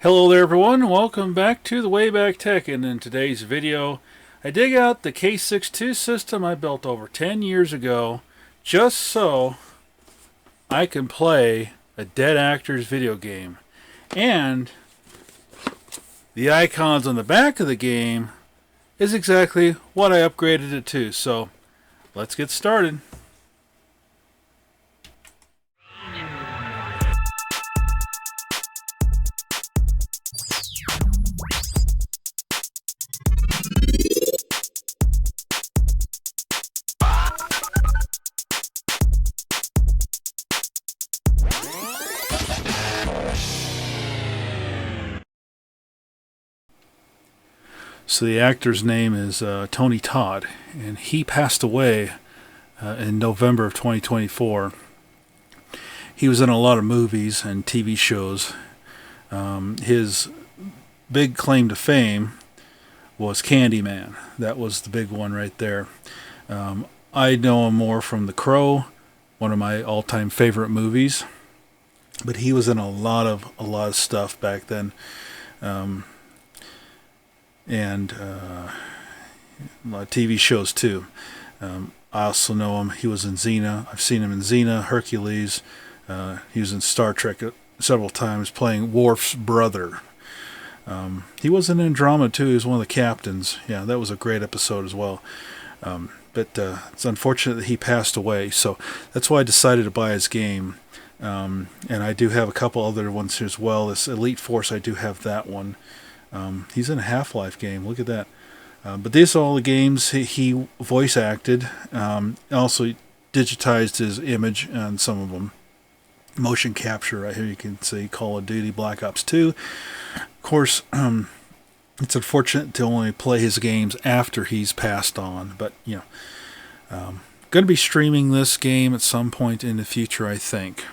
Hello there everyone, welcome back to the Wayback Tech, and in today's video I dig out the K6-2 system I built over 10 years ago just so I can play a Dead Actors video game. And the icons on the back of the game is exactly what I upgraded it to, so let's get started. So the actor's name is Tony Todd, and he passed away in November of 2024. He was in a lot of movies and TV shows. His big claim to fame was Candyman. That was the big one right there. I know him more from The Crow, one of my all-time favorite movies. But he was in a lot of stuff back then. And a lot of TV shows too. I also know him. He was in Xena. I've seen him in Xena, Hercules. He was in Star Trek several times, playing Worf's brother. He was in Andromeda too. He was one of the captains. Yeah, that was a great episode as well. But it's unfortunate that he passed away. So that's why I decided to buy his game. And I do have a couple other ones here as well. This Elite Force, I do have that one. He's in a Half-Life game. Look at that. But these are all the games he voice acted. Also digitized his image on some of them. Motion capture right here. You can see Call of Duty, Black Ops 2. Of course, it's unfortunate to only play his games after he's passed on. But, you know, going to be streaming this game at some point in the future, I think.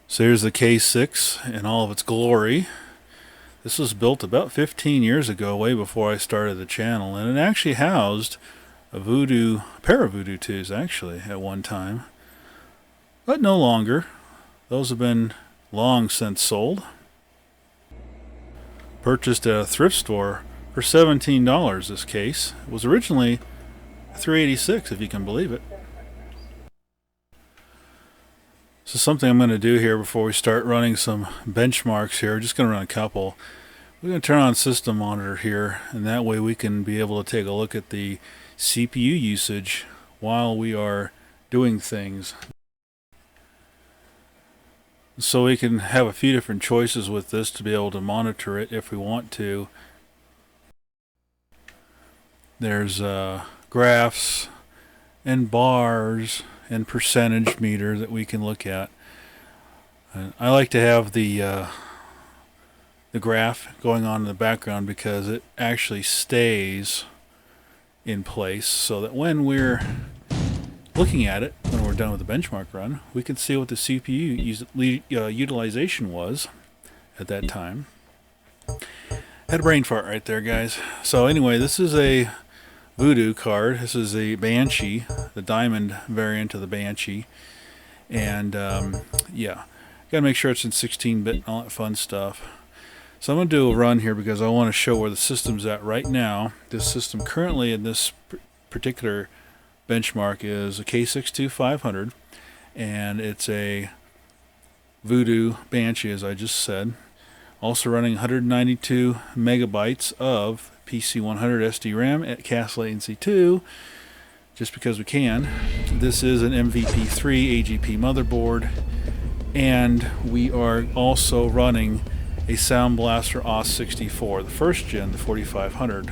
So here's the K6 in all of its glory. This was built about 15 years ago, way before I started the channel, and it actually housed a pair of Voodoo 2s actually at one time, but no longer. Those have been long since sold. Purchased at a thrift store for $17. This case, it was originally $386, if you can believe it. So something I'm going to do here before we start running some benchmarks here, just going to run a couple. We're going to turn on System Monitor here, and that way we can be able to take a look at the CPU usage while we are doing things. So we can have a few different choices with this to be able to monitor it if we want to. There's graphs and bars and percentage meter that we can look at. I like to have the graph going on in the background because it actually stays in place, so that when we're looking at it, when we're done with the benchmark run, we can see what the CPU utilization was at that time. Had a brain fart right there, guys. So anyway, this is a Voodoo card. This is a Banshee, the diamond variant of the Banshee, and yeah, gotta make sure it's in 16-bit and all that fun stuff. So I'm gonna do a run here because I want to show where the system's at right now. This system currently in this particular benchmark is a K6-2 500, and it's a Voodoo Banshee, as I just said. Also running 192 megabytes of PC100 SD RAM at cast latency 2, just because we can. This is an MVP3 AGP motherboard, and we are also running a Sound Blaster OS64, the first gen, the 4500,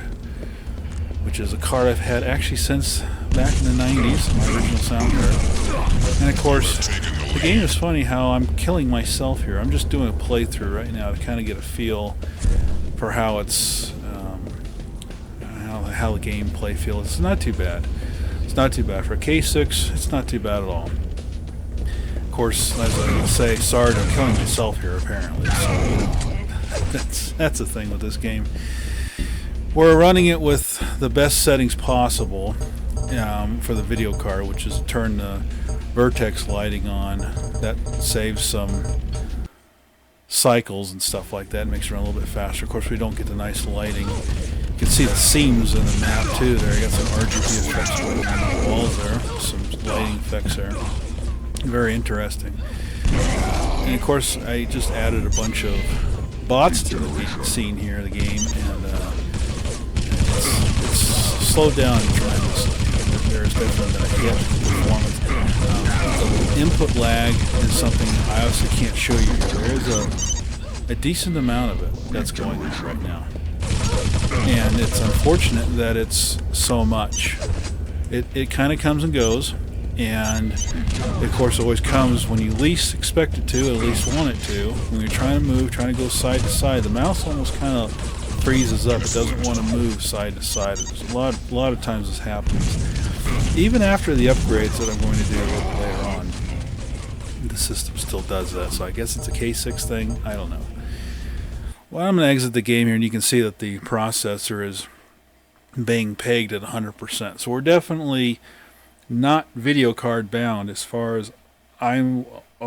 which is a card I've had actually since back in the 90s, my original sound card. And of course, the game is funny how I'm killing myself here. I'm just doing a playthrough right now to kind of get a feel for how it's how the gameplay feels. It's not too bad. It's not too bad for a K6. It's not too bad at all. Of course, as I say, sorry, I'm killing myself here apparently. So that's the thing with this game. We're running it with the best settings possible for the video card, which is to turn the vertex lighting on. That saves some cycles and stuff like that. It makes it run a little bit faster. Of course, we don't get the nice lighting. You can see the seams in the map too there. You got some RGB effects going on the walls there. Some lighting effects there. Very interesting. And of course, I just added a bunch of bots to the scene here, the game, and it's slowed down tremendously. There's definitely been a hit in performance. The input lag is something I obviously can't show you. There is a decent amount of it that's going on right now. And it's unfortunate that it's so much. It kind of comes and goes, and of course it always comes when you least expect it to, at least want it to. When you're trying to move, trying to go side to side, the mouse almost kind of freezes up. It doesn't want to move side to side. There's a lot of times this happens. Even after the upgrades that I'm going to do a little later on, the system still does that. So I guess it's a K6 thing. I don't know. Well, I'm going to exit the game here, and you can see that the processor is being pegged at 100%. So we're definitely not video card bound as far as I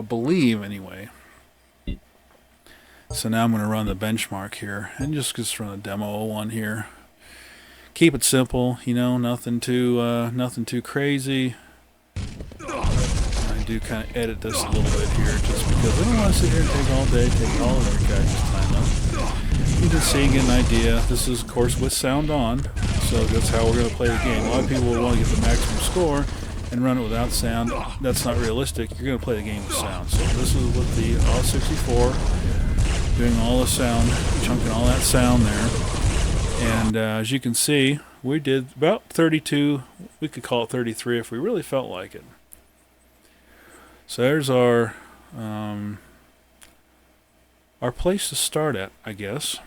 believe anyway. So now I'm going to run the benchmark here and just run a demo one here. Keep it simple, you know, nothing too crazy. I do kind of edit this a little bit here just because I don't want to sit here and take all day, take all of our guys' time up. You can see, get an idea. This is, of course, with sound on, so that's how we're going to play the game. A lot of people will want to get the maximum score and run it without sound. That's not realistic. You're going to play the game with sound. So this is with the A64, doing all the sound, chunking all that sound there. And as you can see, we did about 32. We could call it 33 if we really felt like it. So there's our place to start at, I guess.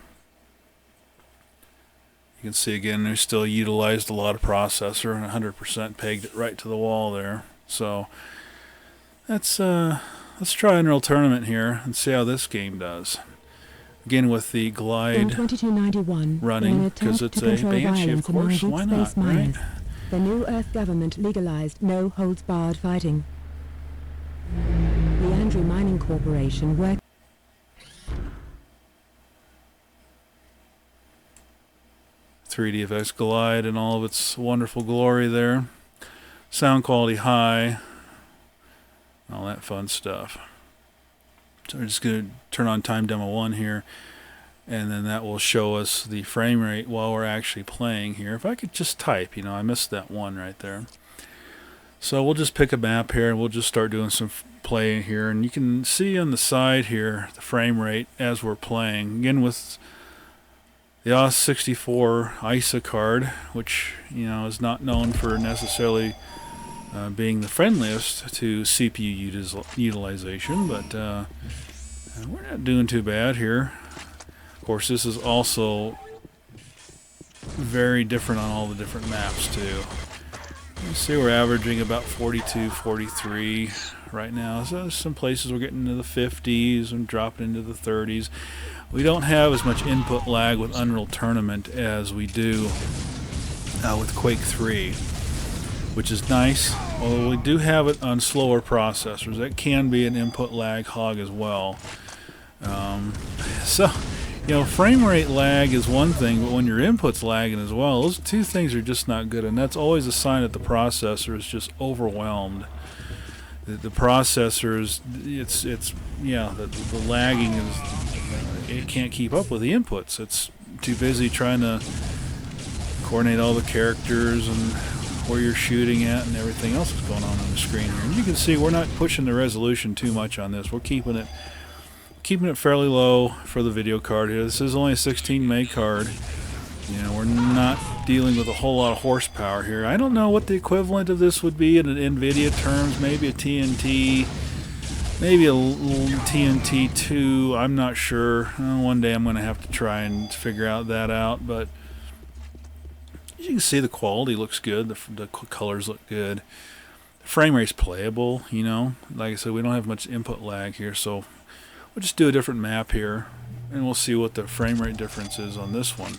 You can see again, they still utilized a lot of processor and 100% pegged it right to the wall there. So let's try Unreal Tournament here and see how this game does. Again with the glide running, because it's a Banshee, of course. Why not, right? The new Earth government legalized no-holds-barred fighting. The Andrew Mining Corporation worked 3DFX Glide in all of its wonderful glory there. Sound quality high. All that fun stuff. So we're just going to turn on time demo 1 here, and then that will show us the frame rate while we're actually playing here. If I could just type, you know, I missed that one right there. So we'll just pick a map here and we'll just start doing some play here, and you can see on the side here the frame rate as we're playing. Again with the A64 ISA card, which, you know, is not known for necessarily being the friendliest to CPU utilization, but we're not doing too bad here. Of course, this is also very different on all the different maps too. You see we're averaging about 42, 43 right now. So there's some places we're getting into the 50s and dropping into the 30s. We don't have as much input lag with Unreal Tournament as we do with Quake 3, which is nice. Although we do have it on slower processors. That can be an input lag hog as well. So, you know, frame rate lag is one thing, but when your input's lagging as well, those two things are just not good, and that's always a sign that the processor is just overwhelmed. The processors, the lagging is, it can't keep up with the inputs. It's too busy trying to coordinate all the characters and where you're shooting at and everything else that's going on the screen here. And you can see we're not pushing the resolution too much on this. We're keeping it fairly low for the video card here. This is only a 16 meg card. You know, we're not dealing with a whole lot of horsepower here. I don't know what the equivalent of this would be in NVIDIA terms. Maybe a TNT, maybe a little TNT 2. I'm not sure. One day I'm going to have to try and figure that out. But you can see the quality looks good. The colors look good. The frame rate's playable. You know, like I said, we don't have much input lag here, so we'll just do a different map here, and we'll see what the frame rate difference is on this one.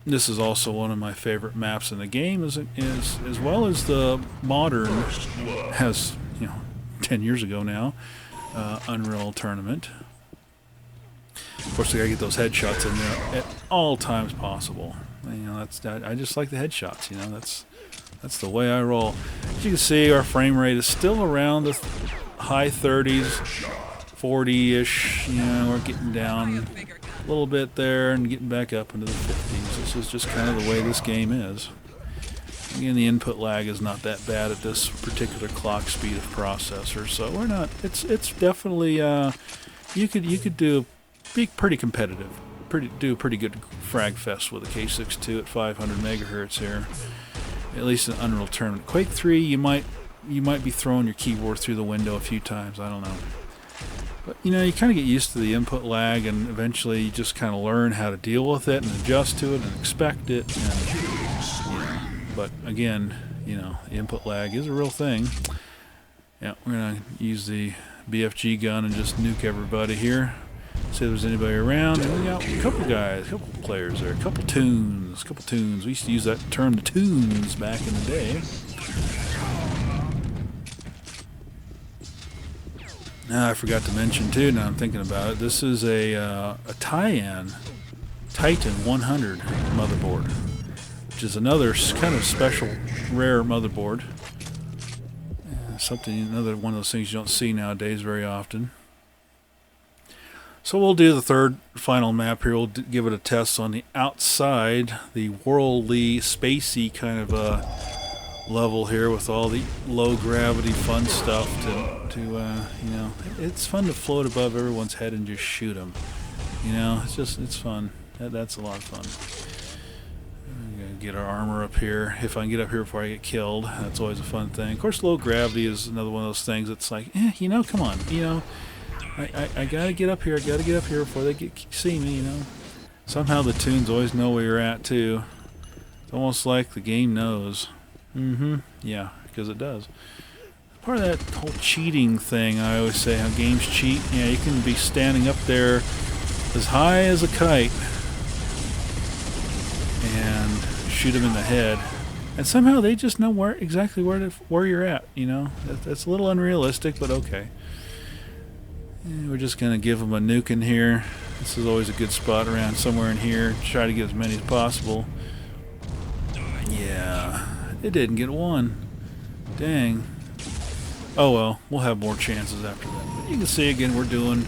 This is also one of my favorite maps in the game, as well as the modern has 10 years ago now, Unreal Tournament. Of course, we gotta get those headshots in there at all times possible. I just like the headshots. That's the way I roll. As you can see, our frame rate is still around the high 30s, 40-ish. We're getting down a little bit there and getting back up into the 50s. This is just kind of the way this game is. Again, the input lag is not that bad at this particular clock speed of processor, so we're not. It's definitely you could be pretty competitive, do a pretty good frag fest with a K6-2 at 500 megahertz here. At least in Unreal Tournament. Quake 3, you might be throwing your keyboard through the window a few times. I don't know. But you kind of get used to the input lag, and eventually you just kind of learn how to deal with it and adjust to it and expect it. But again, the input lag is a real thing. Yeah, we're gonna use the BFG gun and just nuke everybody here. See if there's anybody around. And we got a couple guys, a couple players there, a couple tunes. We used to use that term, the tunes, back in the day. Now I forgot to mention too. Now I'm thinking about it. This is a tie-in Titan 100 motherboard, which is another kind of special, rare motherboard. Another one of those things you don't see nowadays very often. So we'll do the third final map here. We'll give it a test on the outside, the worldly, spacey kind of level here with all the low gravity fun stuff. It's fun to float above everyone's head and just shoot them. It's fun. That's a lot of fun. I'm gonna get our armor up here. If I can get up here before I get killed, that's always a fun thing. Of course, low gravity is another one of those things that's like, come on, I gotta get up here. I gotta get up here before they see me. Somehow the tunes always know where you're at too. It's almost like the game knows. Yeah, because it does. Part of that whole cheating thing, I always say, how games cheat. Yeah, you can be standing up there as high as a kite and shoot them in the head, and somehow they just know exactly where you're at. That's a little unrealistic, but okay. We're just going to give them a nuke in here. This is always a good spot around somewhere in here. Try to get as many as possible. Yeah, it didn't get one. Dang. Oh well, we'll have more chances after that. But you can see again we're doing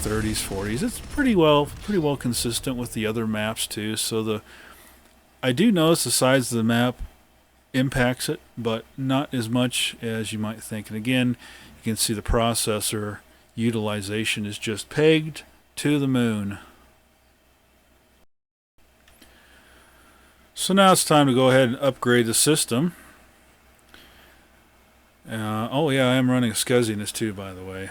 30s, 40s. It's pretty well consistent with the other maps too. So I do notice the size of the map impacts it, but not as much as you might think. And again, you can see the processor utilization is just pegged to the moon. So now it's time to go ahead and upgrade the system. Oh yeah, I am running a SCSI in this too, by the way.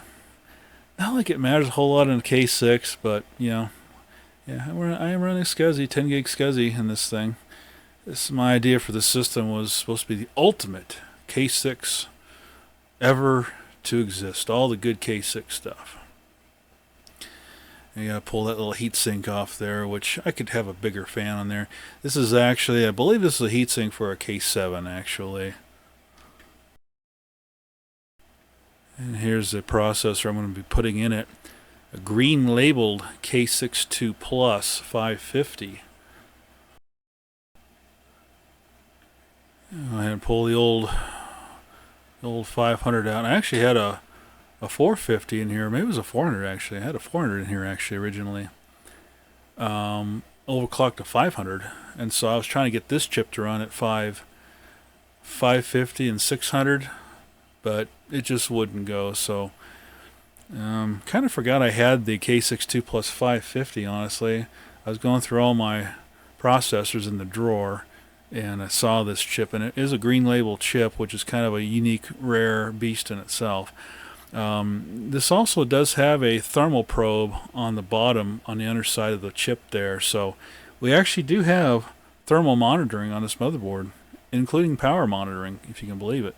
Not like it matters a whole lot in a K6, but yeah, I am running a SCSI, 10 gig SCSI in this thing. My idea for the system was supposed to be the ultimate K6 ever to exist. All the good K6 stuff. You gotta pull that little heatsink off there, which I could have a bigger fan on there. This is actually, I believe this is a heatsink for a K7 actually. And here's the processor I'm going to be putting in it. A green labeled K6-2 Plus 550. Go ahead and pull the old 500 out. I actually had a 450 in here. Maybe it was a 400 actually. I had a 400 in here actually originally. Overclocked to 500, and so I was trying to get this chip to run at 550 and 600, but it just wouldn't go. So kind of forgot I had the K6-2 Plus 550. Honestly, I was going through all my processors in the drawer, and I saw this chip, and it is a green label chip, which is kind of a unique, rare beast in itself. This also does have a thermal probe on the bottom, on the underside of the chip there, so we actually do have thermal monitoring on this motherboard, including power monitoring, if you can believe it.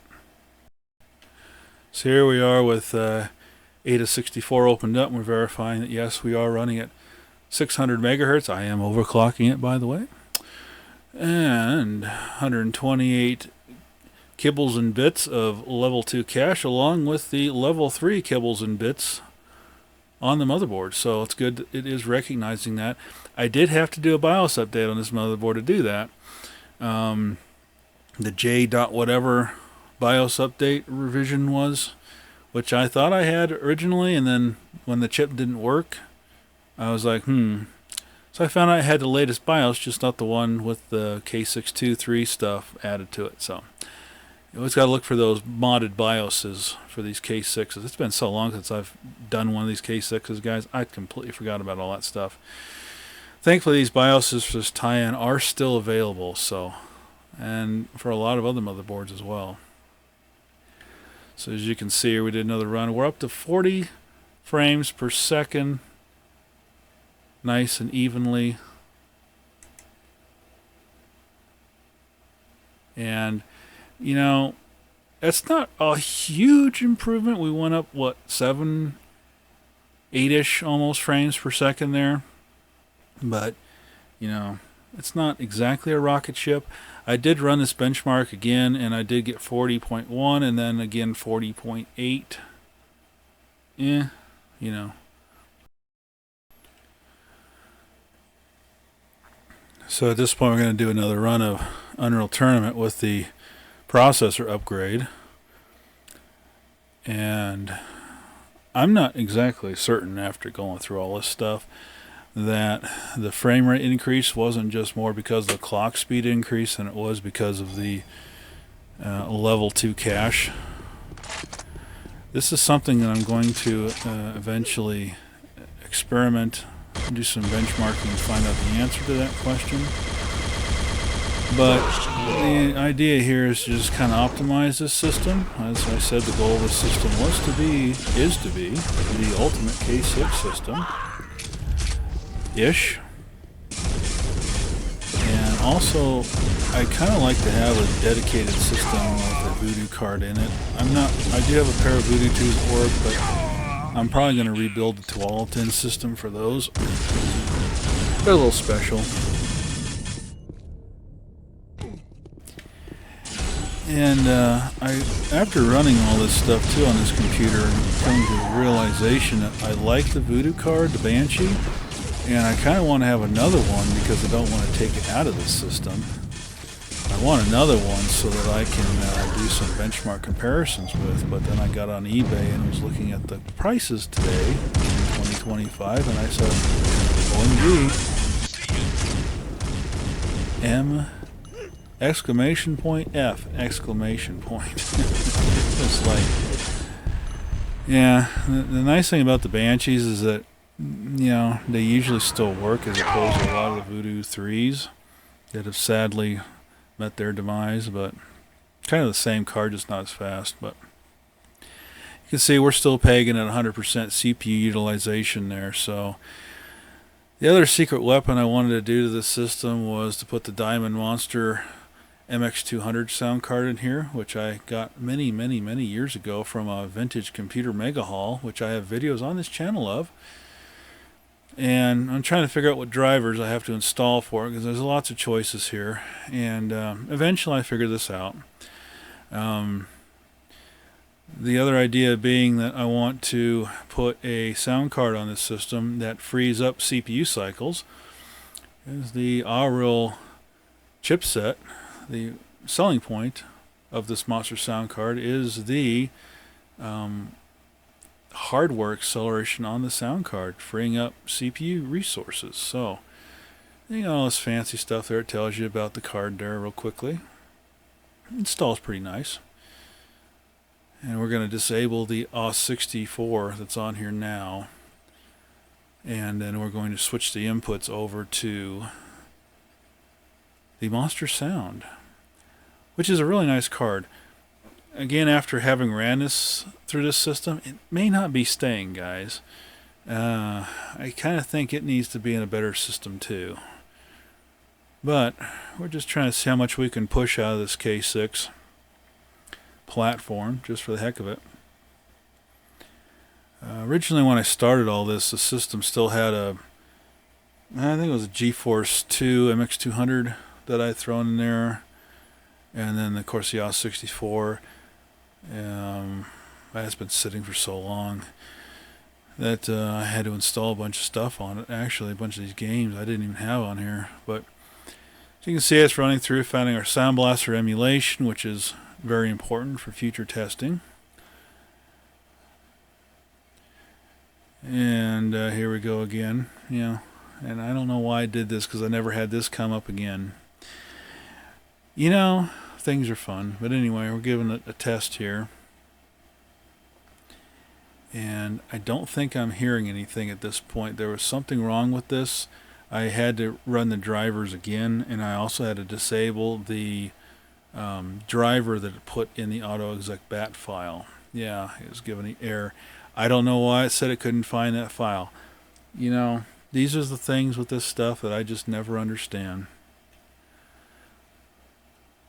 So here we are with AIDA64 opened up, and we're verifying that yes, we are running at 600 megahertz. I am overclocking it, by the way. And 128 kibbles and bits of level 2 cache along with the level 3 kibbles and bits on the motherboard. So it's good it is recognizing that. I did have to do a BIOS update on this motherboard to do that. The J. whatever BIOS update revision was, which I thought I had originally, and then when the chip didn't work, I was like, So I found out I had the latest BIOS, just not the one with the K6-2 3 stuff added to it. So you always got to look for those modded BIOSes for these K6s. It's been so long since I've done one of these K6s, guys. I completely forgot about all that stuff. Thankfully, these BIOSes for this tie-in are still available, so, and for a lot of other motherboards as well. So as you can see here, we did another run. We're up to 40 frames per second, nice and evenly. And, you know, that's not a huge improvement. We went up, what, 7, 8-ish almost frames per second there. But, you know, it's not exactly a rocket ship. I did run this benchmark again, and I did get 40.1 and then again 40.8. You know. So at this point, we're going to do another run of Unreal Tournament with the processor upgrade. And I'm not exactly certain, after going through all this stuff, that the frame rate increase wasn't just more because of the clock speed increase than it was because of the level 2 cache. This is something that I'm going to eventually experiment, do some benchmarking and find out the answer to that question. But the idea here is to just kind of optimize this system. As I said, the goal of this system is to be the ultimate K6 system. Ish. And also, I kind of like to have a dedicated system with a Voodoo card in it. I do have a pair of Voodoo 2s at work, but I'm probably going to rebuild the Tualatin system for those. They're a little special. And after running all this stuff too on this computer and coming to the realization that I like the Voodoo card, the Banshee, and I kind of want to have another one because I don't want to take it out of the system. I want another one so that I can do some benchmark comparisons with, but then I got on eBay and was looking at the prices today in 2025, and I said, OMG, M! Exclamation point F! Exclamation point. It's like, yeah, the nice thing about the Banshees is that, you know, they usually still work as opposed to a lot of the Voodoo 3s that have sadly met their demise, but kind of the same card, just not as fast. But you can see we're still pegging at 100% CPU utilization there. So the other secret weapon I wanted to do to this system was to put the Diamond Monster MX200 sound card in here, which I got many years ago from a vintage computer mega haul, which I have videos on this channel of. And I'm trying to figure out what drivers I have to install for it, because there's lots of choices here. And eventually I figured this out. The other idea being that I want to put a sound card on this system that frees up CPU cycles. Is the Auril chipset. The selling point of this Monster sound card is the hardware acceleration on the sound card, freeing up CPU resources. So, you know, all this fancy stuff there. It tells you about the card there real quickly. Installs pretty nice. And we're going to disable the AUS64 that's on here now. And then we're going to switch the inputs over to the Monster Sound, which is a really nice card. Again, after having ran this through this system, it may not be staying, guys. I kind of think it needs to be in a better system too. But we're just trying to see how much we can push out of this K6 platform, just for the heck of it. Originally, when I started all this, the system still had I think it was a GeForce 2 MX200 that I'd thrown in there. And then, of course, the AUS64. That's been sitting for so long that I had to install a bunch of stuff on it. Actually, a bunch of these games I didn't even have on here. But as you can see, it's running through, finding our Sound Blaster emulation, which is very important for future testing. And here we go again. And I don't know why I did this, because I never had this come up again. Things are fun. But anyway, we're giving it a test here. And I don't think I'm hearing anything at this point. There was something wrong with this. I had to run the drivers again, and I also had to disable the driver that it put in the AutoExec bat file. Yeah, it was giving an error. I don't know why it said it couldn't find that file. These are the things with this stuff that I just never understand.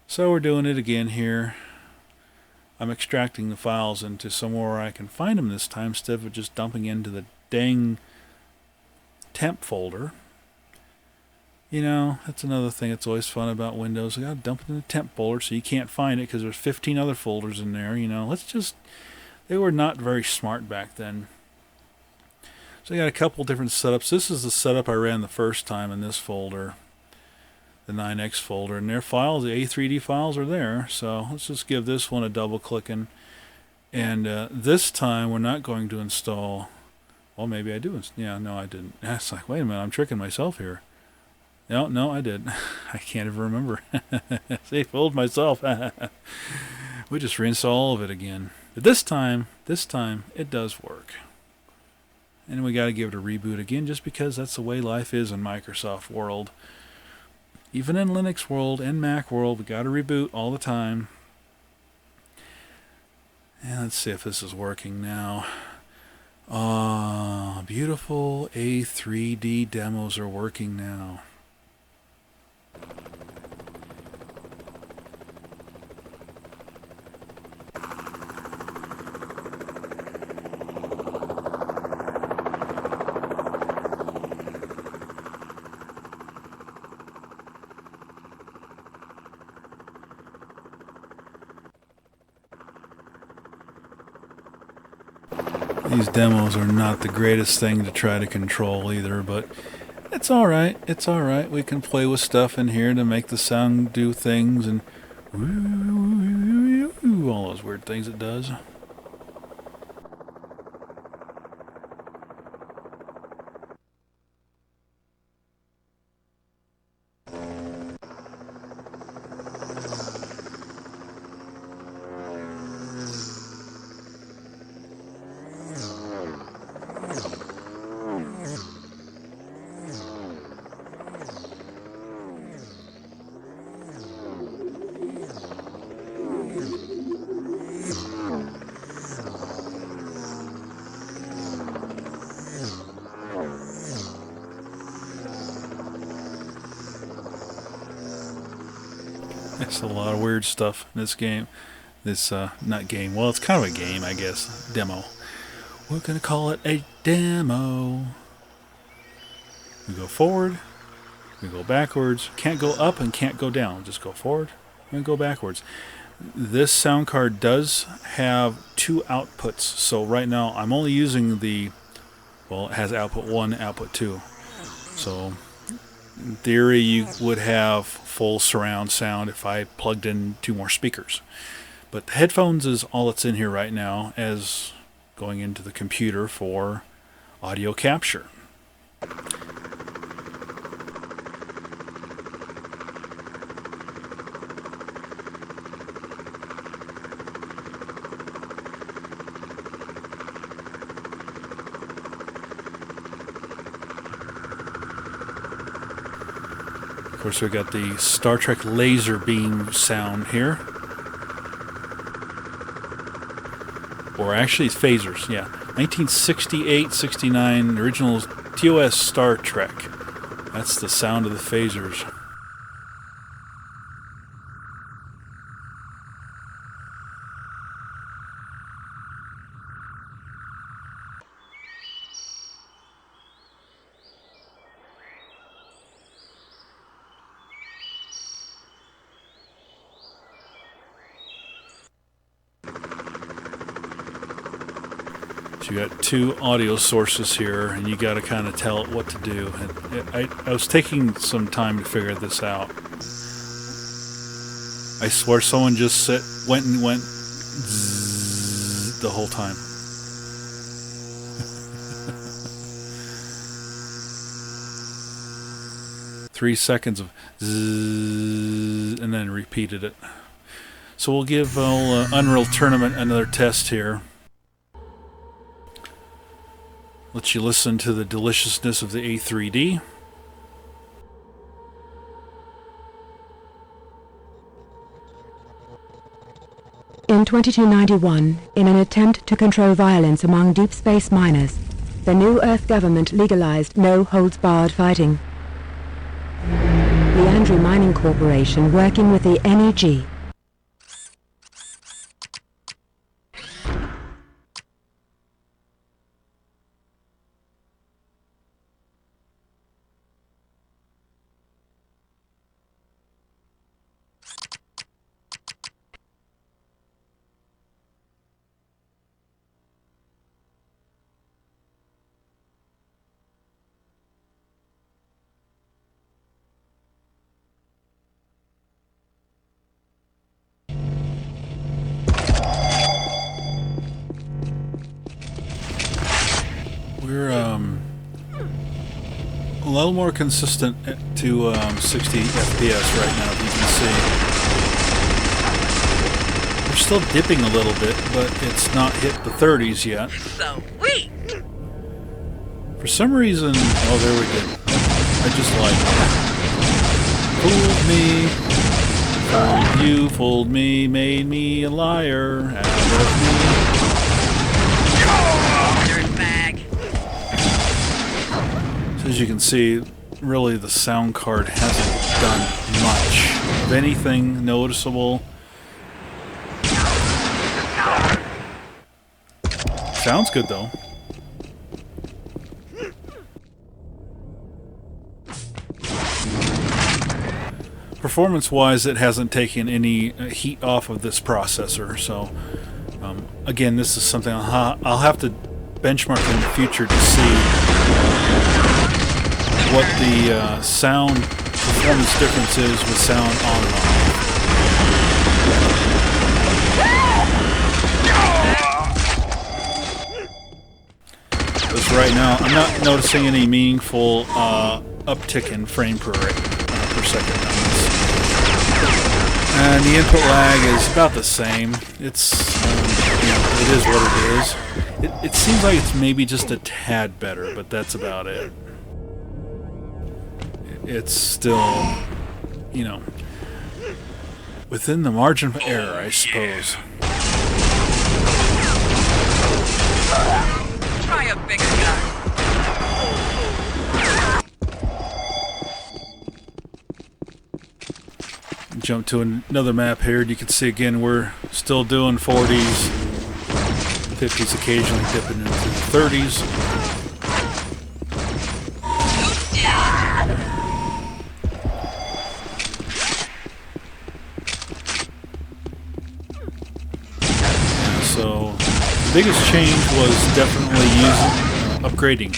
So we're doing it again here. I'm extracting the files into somewhere where I can find them this time, instead of just dumping into the dang temp folder. That's another thing that's always fun about Windows. I gotta dump it in the temp folder so you can't find it, because there's 15 other folders in there. They were not very smart back then. So I got a couple different setups. This is the setup I ran the first time in this folder, the 9X folder, and their files, the A3D files, are there. So let's just give this one a double clicking. And this time we're not going to install. Well, maybe I do. Yeah, no, I didn't. It's like, wait a minute, I'm tricking myself here. No, I did. I can't even remember. See, fooled myself. We just reinstall all of it again. But this time, it does work. And we got to give it a reboot again, just because that's the way life is in Microsoft world. Even in Linux world and Mac world, we got to reboot all the time. And let's see if this is working now. Beautiful A3D demos are working now. These demos are not the greatest thing to try to control either, but it's alright. It's alright. We can play with stuff in here to make the sound do things, and all those weird things it does. There's a lot of weird stuff in this game. Not game. Well, it's kind of a game, I guess. Demo. We're going to call it a demo. We go forward. We go backwards. Can't go up and can't go down. Just go forward and go backwards. This sound card does have two outputs. So right now I'm only using it has output 1, output 2. So in theory, you would have full surround sound if I plugged in 2 more speakers. But the headphones is all that's in here right now, as going into the computer for audio capture. Of course, we got the Star Trek laser beam sound here. Or actually, phasers, yeah. 1968, 69, original TOS Star Trek. That's the sound of the phasers. So you got two audio sources here, and you got to kind of tell it what to do. And I was taking some time to figure this out. I swear someone just went zzz the whole time. Three seconds of zzz, and then repeated it. So we'll give Unreal Tournament another test here. Let you listen to the deliciousness of the A3D. In 2291, in an attempt to control violence among deep space miners, the new Earth government legalized no-holds-barred fighting. The Andrew Mining Corporation, working with the NEG, we're a little more consistent to 60 FPS right now, as you can see. We're still dipping a little bit, but it's not hit the 30s yet. Sweet! For some reason, oh, there we go. I just like it. Fooled me, fooled you, fooled me, made me a liar out of me. Dirtbag. So as you can see, really the sound card hasn't done much of anything noticeable. Sounds good though. Performance-wise, it hasn't taken any heat off of this processor, so again, this is something I'll have to benchmark in the future to see what the sound performance difference is with sound on and off. Because right now, I'm not noticing any meaningful uptick in frame per second on this. And the input lag is about the same. It's, it is what it is. It seems like it's maybe just a tad better, but that's about it. It's still, within the margin of error, I suppose. Try a bigger gun. Jump to another map here, and you can see again we're still doing 40s, 50s, occasionally dipping into the 30s. So the biggest change was definitely upgrading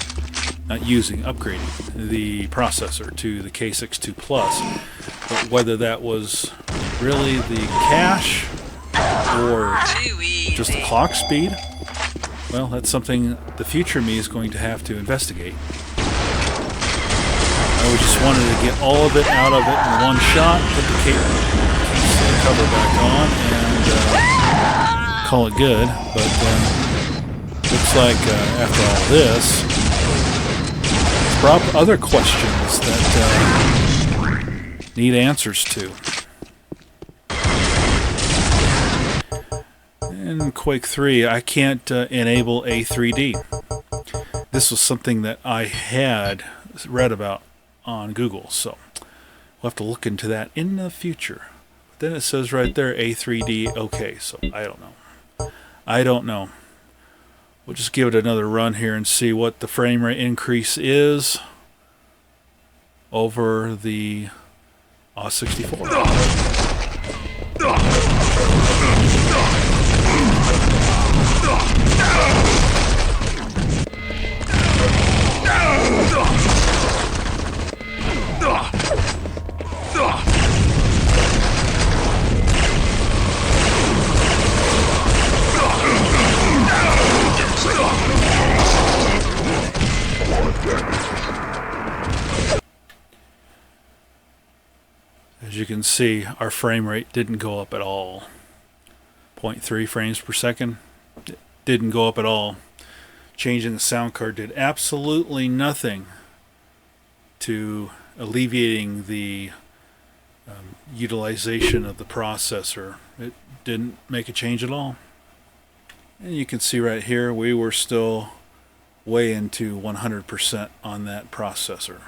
the processor to the K6-2 Plus. But whether that was really the cache or just the clock speed, well, that's something the future me is going to have to investigate. I just wanted to get all of it out of it in one shot, put the case cover back on, and call it good. But looks like after all this, it's brought up other questions that need answers to. In Quake 3, I can't enable A3D. This was something that I had read about on Google, so we'll have to look into that in the future. Then it says right there A3D okay, so I don't know. We'll just give it another run here and see what the frame rate increase is over the A64. you can see, our frame rate didn't go up at all. 0.3 frames per second. It didn't go up at all. Changing the sound card did absolutely nothing to alleviating the utilization of the processor. It didn't make a change at all. And you can see right here, we were still way into 100% on that processor.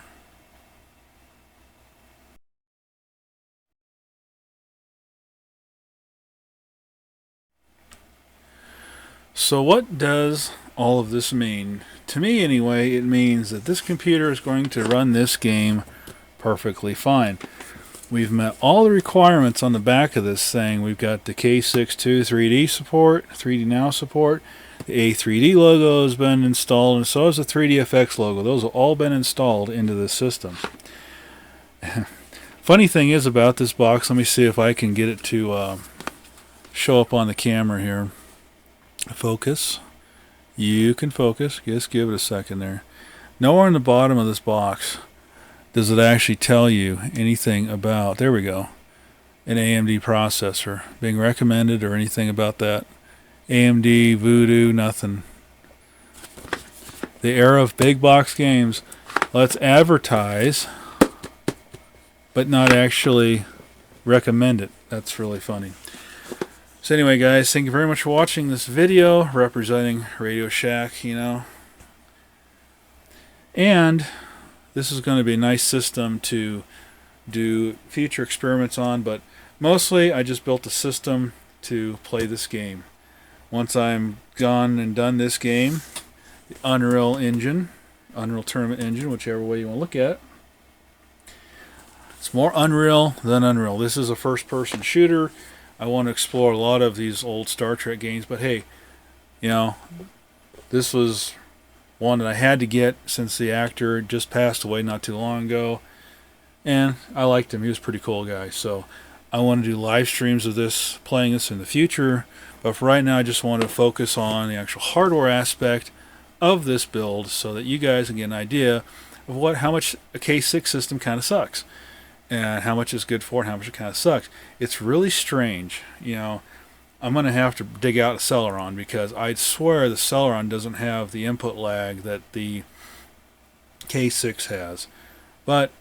So what does all of this mean? To me anyway, it means that this computer is going to run this game perfectly fine. We've met all the requirements on the back of this thing. We've got the K6-2 3D support, 3D Now support. The A3D logo has been installed, and so has the 3DFX logo. Those have all been installed into the system. Funny thing is about this box, let me see if I can get it to show up on the camera here. Focus. You can focus. Just give it a second there. Nowhere in the bottom of this box does it actually tell you anything about, there we go, an AMD processor being recommended or anything about that. AMD, Voodoo, nothing. The era of big box games. Let's advertise, but not actually recommend it. That's really funny. So anyway, guys, thank you very much for watching this video representing Radio Shack, you know. And this is going to be a nice system to do future experiments on, but mostly I just built a system to play this game. Once I'm gone and done this game, the Unreal Engine, Unreal Tournament Engine, whichever way you want to look at it, it's more Unreal than Unreal. This is a first-person shooter. I want to explore a lot of these old Star Trek games, but hey, you know, this was one that I had to get since the actor just passed away not too long ago, and I liked him. He was a pretty cool guy, so I want to do live streams of this, playing this in the future, but for right now I just want to focus on the actual hardware aspect of this build so that you guys can get an idea of how much a K6 system kind of sucks, and how much it's good for and how much it kind of sucks. It's really strange. You know, I'm going to have to dig out a Celeron because I swear the Celeron doesn't have the input lag that the K6 has. But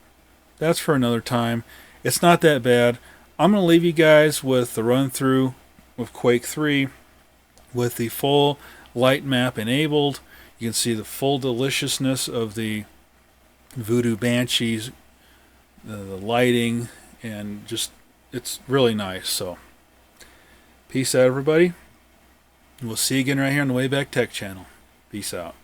that's for another time. It's not that bad. I'm going to leave you guys with the run through with Quake 3 with the full light map enabled. You can see the full deliciousness of the Voodoo Banshees, the lighting, and just, it's really nice. So peace out, everybody. We'll see you again right here on the Wayback Tech channel. Peace out.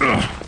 Ugh.